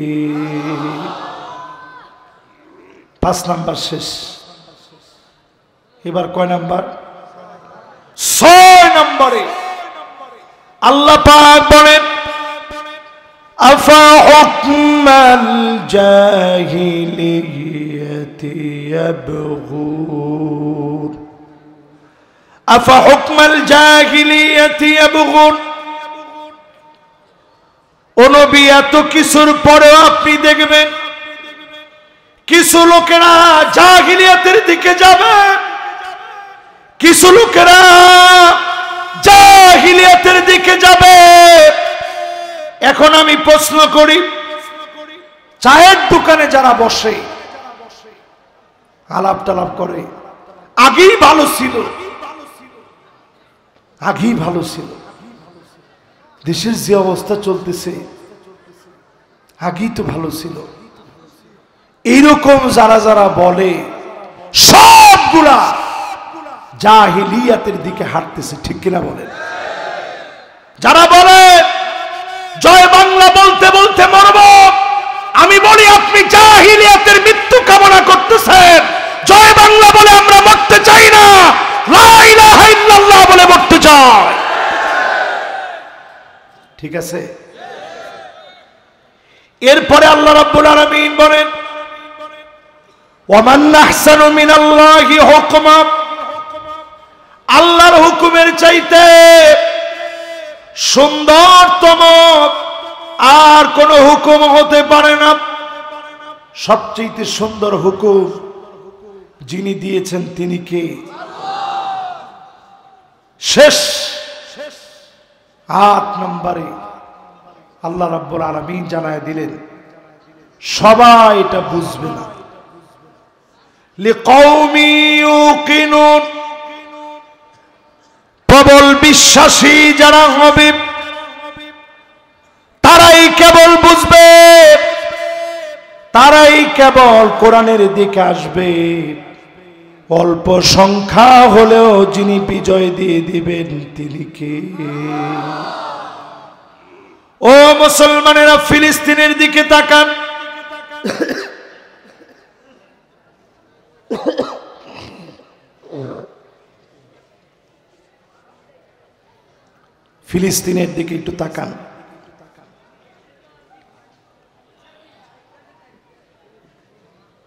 5 নাম্বার শেষ। এবার কয় নাম্বার? 6 নম্বরে আল্লাহ পাক বলেন আফা হুকমাল জাহিলিয়াতি ইয়াবগুন, আফা হুকমাল জাহিলিয়াতি ইয়াবগুন। ও নবী, এত কিছুর পরেও আপনি দেখবেন কিছু লোকেরা জাহিলিয়াতের দিকে যাবে, কিছু লোকেরা জাহিলিয়াতের দিকে যাবে। এখন আমি প্রশ্ন করি, চায়ের দোকানে যারা বসে আলাপ টালাপ করে, আগেই ভালো ছিল, আগেই ভালো ছিল, দেশের যে অবস্থা চলতেছে আগেই তো ভালো ছিল, এইরকম যারা যারা বলে সবগুলা জাহিলিয়াতের দিকে হাঁটতেছে, ঠিক কিনা বলেন? যারা বলে জয় বাংলা বলতে বলতে মরব, আমি বলি আপনি জাহিলিয়াতের মৃত্যু কামনা করতেছেন। জয় বাংলা বলে আমরা মরতে চাই না, লা ইলাহা ইল্লাল্লাহ বলে মরতে চাই। ঠিক আছে? এরপরে আল্লাহ রাব্বুল আলামিন বলেন ওয়া মান আহসানু মিনাল্লাহি হুকমা, আল্লাহর হুকুমের চাইতে সুন্দরতম আর কোন হুকুম হতে পারে না। সবচেয়ে সুন্দর হুকুম যিনি দিয়েছেন তিনি কে? শেষ 8 নম্বরে আল্লাহ রাব্বুল আলামিন জানায় দিলেন, সবাই এটা বুঝবে না। লিকাউমি ইউকিনুন, প্রবল বিশ্বাসী যারা হবে কেবল কোরআনের দিকে আসবে। অল্প সংখ্যা হলেও যিনি বিজয় দিয়ে দিবেন তিনি কে? ও মুসলমানেরা, ফিলিস্তিনের দিকে তাকান। ফিলিস্তিনের দিকে একটু তাকান।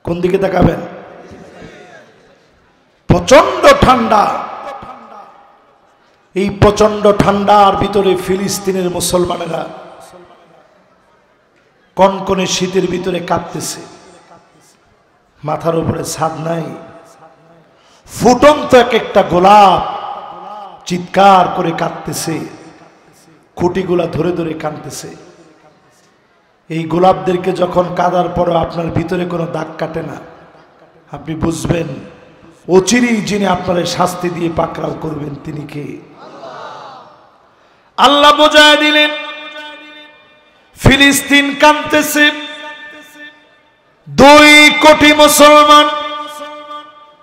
কোন দিকে তাকাবেন? প্রচন্ড ঠান্ডা। এই প্রচন্ড ঠান্ডার ভিতরে ফিলিস্তিনের মুসলমানেরা কনকনে শীতের ভিতরে কাঁপতেছে। মাথার উপরে ছাদ নাই, ফুটন্ত এক একটা গোলাপ চিৎকার করে কাঁদতেছে, খুঁটিগুলা ধরে ধরে কাঁদতেছে। এই গোলাপদেরকে যখন কাঁদার পরও আপনার ভিতরে কোনো দাগ কাটে না, আপনি বুঝবেন অচিরেই যিনি আপনার শাস্তি দিয়ে পাকড়াও করবেন তিনি কে? আল্লাহ বোঝায় দিলেন, ফিলিস্তিন কাঁদতেছে। 2 কোটি মুসলমান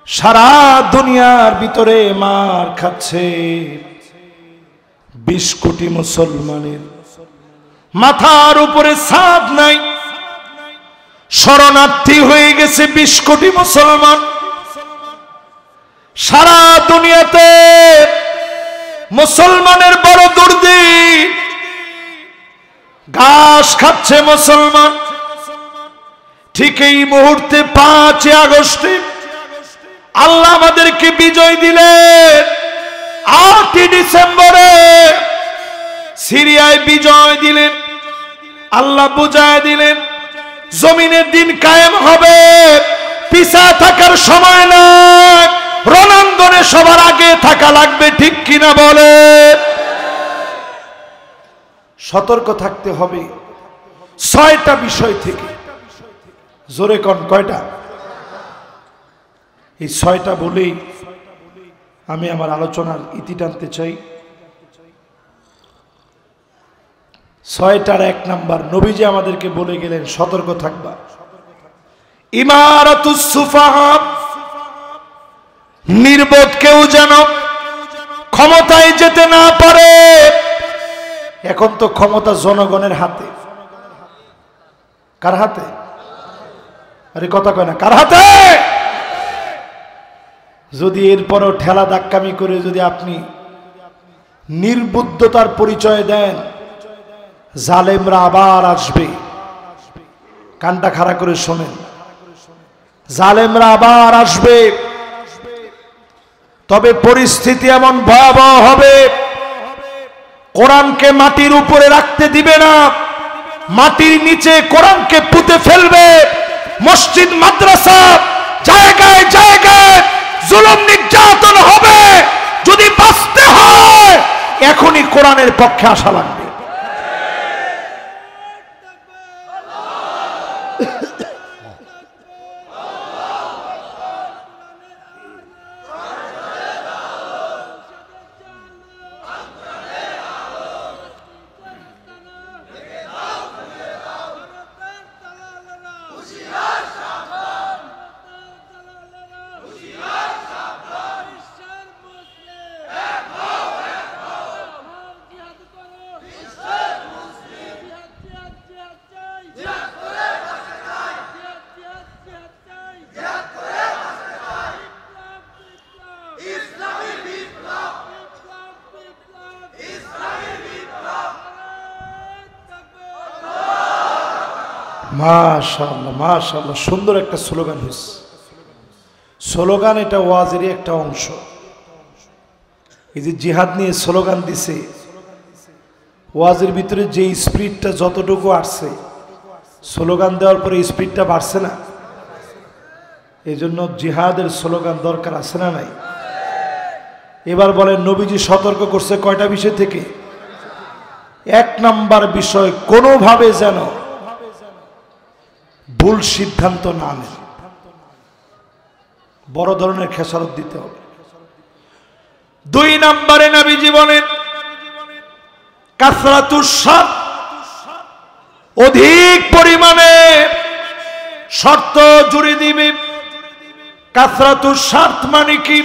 সারা দুনিয়ার ভিতরে মার খাচ্ছে। 20 কোটি মুসলমানের মাথার উপরে ছাদ নাই, শরণার্থী হয়ে গেছে 20 কোটি মুসলমান। সারা দুনিয়াতে মুসলমানের বড় দুর্দিন, ঘাস খাচ্ছে মুসলমান। ঠিক এই মুহূর্তে 5 আগস্টে আল্লাহ আমাদেরকে বিজয় দিলেন। 8 ডিসেম্বরে সিরিয়ায় বিজয় দিলেন। আল্লাহ বুঝায় দিলেন জমিনের দিন কায়েম হবে, পিছা থাকার সময় না, রণাঙ্গনে সবার আগে থাকা লাগবে। ঠিক কিনা বলে? সতর্ক থাকতে হবে 6টা বিষয় থেকে। জোরে কোন কয়টা? এই 6টা বলেই আমি আমার আলোচনার ইতি টানতে চাই। 6টার 1 নাম্বার, নবীজি আমাদেরকে বলে গেলেন সতর্ক থাকবা। ইমারাতুস সুফাহা, নির্বোধ কেউ যেন ক্ষমতায় যেতে না পারে। এখন তো ক্ষমতা জনগণের হাতে। কার হাতে? আরে কথা কয় না, কার হাতে? যদি এরপরও ঠেলা ধাক্কামি করে যদি আপনি নির্বুদ্ধতার পরিচয় দেন, জালেমরা আবার আসবে। কানটা খাড়া করে শোনেন, জালেমরা আবার আসবে। তবে পরিস্থিতি এমন ভয়াবহ হবে, কোরআনকে মাটির উপরে রাখতে দিবে না, মাটির নিচে কোরআনকে পুঁতে ফেলবে। মসজিদ মাদ্রাসা জায়গায় জায়গায় জুলুম নির্যাতন হবে। যদি বাঁচতে হয় এখনই কোরআনের পক্ষে আসা লাগবে। মাশাআল্লাহ মাশাআল্লাহ, সুন্দর একটা স্লোগান হয়েছে। স্লোগান এটা ওয়াজেরই একটা অংশ। এই যে জিহাদ নিয়ে স্লোগান দিছে, ওয়াজের ভিতরে যে স্পিরিটটা যতটুকু আসছে, স্লোগান দেওয়ার পরে স্পিরিটটা বাড়ছে না। এই জন্য জিহাদের স্লোগান দরকার আছে না নাই? এবার বলেন নবীজি সতর্ক করছে কয়টা বিষয় থেকে? 1 নাম্বার বিষয়, কোনোভাবে যেন ভুল সিদ্ধান্ত না নেন। বড় ধরনের খেসারত দিতে হবে। 2 নম্বরে নবীজি বলেন কাসরাতুস শার, অধিক পরিমাণে শর্ত জুড়ে দিবে। কাসরাতুর শর্ত মানে কি?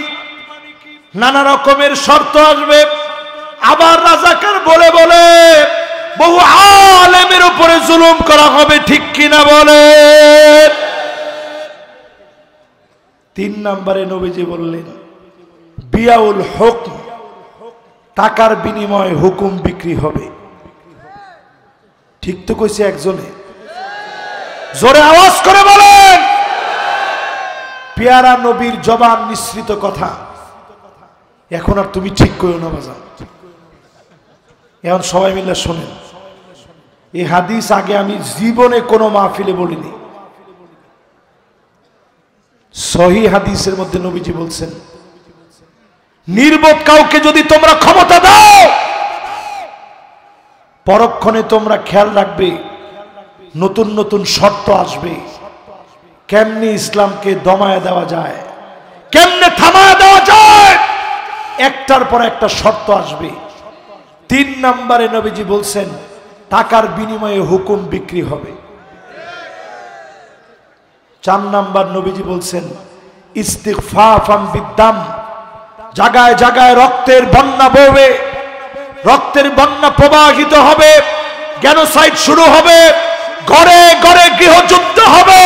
নানা রকমের শর্ত আসবে। আবার রাজাকার বলে বলে বহু আলেমের উপরে জুলুম করা হবে, ঠিক কিনা বলে? 3 নম্বরে নবীজি বললেন বিয়াউল হুকম, টাকার বিনিময়ে হুকুম বিক্রি হবে। ঠিক তো কইছে একজনে? জোরে আওয়াজ করে বলেন। পেয়ারা নবীর জবান নিঃসৃত কথা এখন আর তুমি ঠিক করো না বাজান। এখন সবাই মিলে শোনেন, এই হাদিস আগে আমি জীবনে কোনো মাহফিলে বলিনি। সহিহ হাদিসের মধ্যে নবীজি বলছেন, নির্বোধ কাউকে যদি তোমরা ক্ষমতা দাও, পরক্ষণে তোমরা খেয়াল রাখবে নতুন নতুন শর্ত আসবে। কেমনে ইসলামকে দমায় দেওয়া যায়, কেমনে থামায় দেওয়া যায়, একটার পর একটা শর্ত আসবে। 3 নম্বরে নবীজি বলছেন টাকার বিনিময়ে হুকুম বিক্রি হবে। 4 নম্বর নবীজি বলছেন ইস্তিগফাফাম বিদ্দাম, জায়গায় জায়গায় রক্তের বন্যা বইবে, রক্তের বন্যা প্রবাহিত হবে, জেনোসাইড শুরু হবে, ঘরে ঘরে গৃহযুদ্ধ হবে।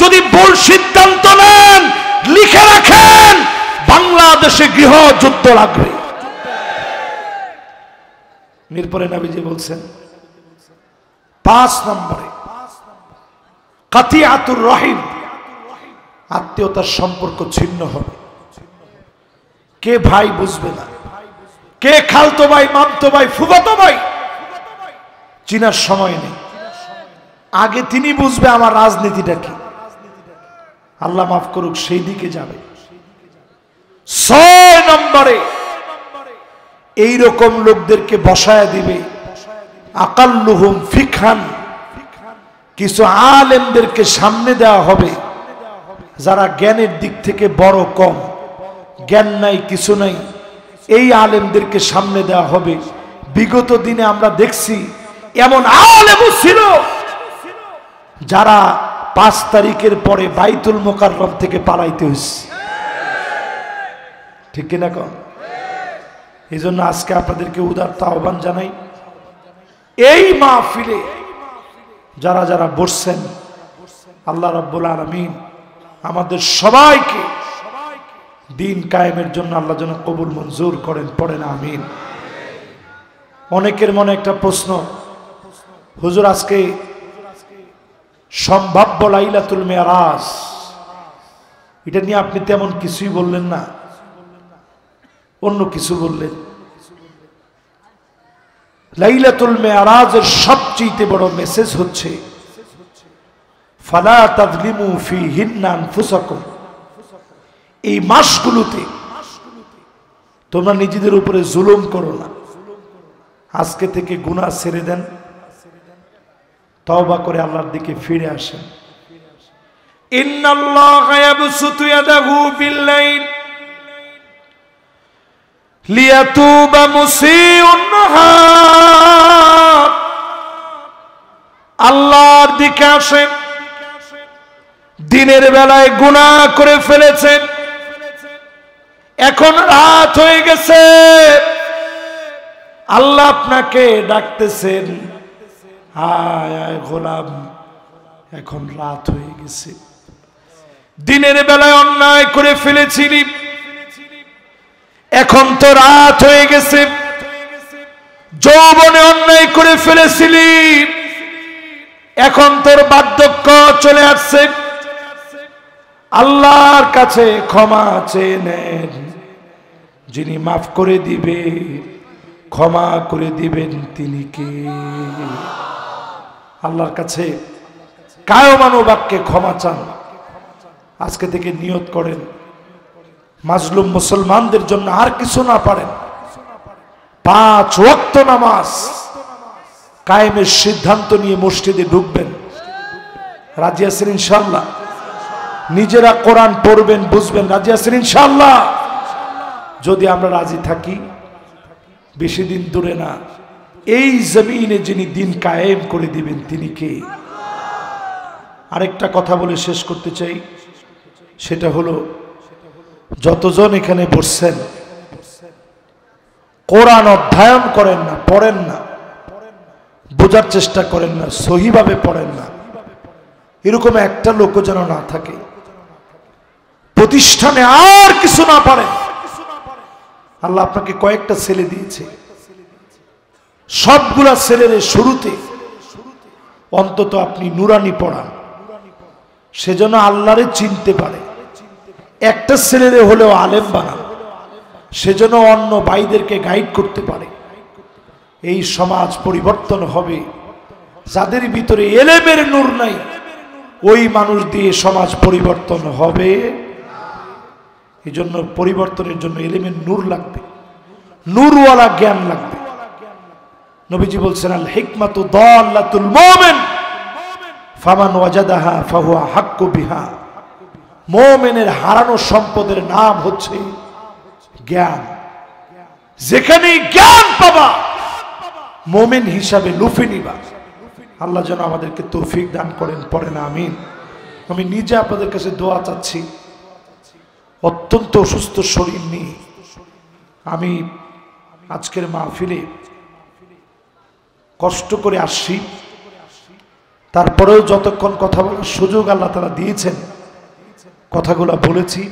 যদি ভুল সিদ্ধান্ত নেন লিখে রাখেন, বাংলাদেশে গৃহযুদ্ধ লাগবে। এরপরে নবীজি বলছেন 5 নম্বরে কাতিয়াতুর রহিম, আত্মীয়তার সম্পর্ক ছিন্ন হবে। কে ভাই বুঝবে না, কে খালতো ভাই, মামতো ভাই, ফুফাতো ভাই, চিনার সময় নেই। আগে তিনি বুঝবে আমার রাজনীতিটা কি। আল্লাহ মাফ করুক, সেই দিকে যাবে। 6 নম্বরে এইরকম লোকদেরকে বসায় দিবে আকাল্লুহুম ফিকহান, কিছু আলেমদেরকে সামনে দেওয়া হবে যারা জ্ঞানের দিক থেকে বড় কম, জ্ঞান নাই কিছু নাই, এই আলেমদেরকে সামনে দেওয়া হবে। বিগত দিনে আমরা দেখছি এমন আলেমও ছিল যারা 5 তারিখের পরে বাইতুল মোকাররম থেকে পালাইতে হয়েছে, ঠিক কিনা কন? এই জন্য আজকে আপনাদেরকে উদারত আহ্বান জানাই, এই মাহফিলে যারা যারা বসছেন, আল্লাহ রাব্বুল আলামিন আমাদের সবাইকে দিন কায়েমের জন্য আল্লাহ যেন কবুল মঞ্জুর করেন, পড়েন আমিন। অনেকের মনে একটা প্রশ্ন, হুজুর আজকে সম্ভাব্য লাইলাতুল মেরাজ, এটা নিয়ে আপনি তেমন কিছুই বললেন না, অন্য কিছু বললেন। লাইলাতুল মেরাজের সবচেয়ে বড় মেসেজ হচ্ছে ফালা তাযলিমু ফীহিন্না আনফুসাকুম, এই মাসগুলোতে তোমরা নিজেদের উপরে জুলুম করো না। আজকে থেকে গুনাহ ছেড়ে দেন, তওবা করে আল্লাহর দিকে ফিরে আসেন। ইন্নাল্লাহা ইয়াবসুতু ইয়াদাহু বিল-লাইল লিয়াতুবা মুসিউন নাহার, আল্লাহর দিকে আসেন, দিনের বেলায় গুনাহ করে ফেলেছেন, এখন রাত হয়ে গেছে, আল্লাহ আপনাকে ডাকতেছেন, আয় আয় গোলাম, এখন রাত হয়ে গেছে। দিনের বেলায় অন্যায় করে ফেলেছিলি, এখন তো রাত হয়ে গেছে। যৌবনে অন্যায় করে ফেলেছিলি, এখন তোর বার্ধক্য চলে আসছে। আল্লাহর কাছে ক্ষমা চেয়ে নেন, যিনি মাফ করে দিবে, ক্ষমা করে দিবেন তিনি কে? আল্লাহর কাছে কায়মান বাক্যে ক্ষমা চান। আজকে থেকে নিয়ত করেন, মাজলুম মুসলমানদের জন্য আর কিছু না পারেন, 5 ওয়াক্ত নামাজ কায়েমের সিদ্ধান্ত নিয়ে মসজিদে ঢুকবেন। রাজি আছেন ইনশাআল্লাহ? নিজেরা কোরআন পড়বেন, বুঝবেন, রাজি আছেন ইনশাআল্লাহ? যদি আমরা রাজি থাকি, বেশি দিন দূরে না, এই জমিনে যিনি দিন কায়েম করে দিবেন তিনি কে? আরেকটা কথা বলে শেষ করতে চাই, সেটা হলো যতজন এখানে বসছেন কোরআন অধ্যয়ন করেন না, পড়েন না, বোঝার চেষ্টা করেন না, সহিভাবে পড়েন না, এরকম একটা লোকও যেন না থাকে। প্রতিষ্ঠানে আর কিছু না পারেন, আল্লাহ আপনাকে কয়েকটা ছেলে দিয়েছে, সবগুলা ছেলের শুরুতে অন্তত আপনি নুরানি পড়ান, সেজন্য আল্লাহরে চিনতে পারে। একটা ছেলেরে হলেও আলেম বানান, সেজন্য অন্য ভাইদেরকে গাইড করতে পারে। এই সমাজ পরিবর্তন হবে। যাদের ভিতরে এলেমের নূর নাই, ওই মানুষ দিয়ে সমাজ পরিবর্তন হবে। এই জন্য পরিবর্তনের জন্য এলেমের নূর লাগবে, নূরওয়ালা জ্ঞান লাগবে। নবীজি বলছেন, আল হিকমাতু দাল্লাতুল মুমিন ফামান ওয়াজাদাহা ফাহুয়া হাক্কু বিহা। মুমিনের হারানো সম্পদের নাম হচ্ছে জ্ঞান। যেখানে জ্ঞান পাবা মুমিন হিসাবে লুফে নিবা। আল্লাহ যেন আমাদেরকে তৌফিক দান করেন, পড়েন আমিন। আমি নিজে আপনাদের কাছে দোয়া চাচ্ছি। অত্যন্ত অসুস্থ শরীর নিয়ে আমি আজকের মাহফিলে কষ্ট করে আসছি, তারপরেও যতক্ষণ কথা বলার সুযোগ আল্লাহ তাআলা দিয়েছেন কথাগুলো বলেছি।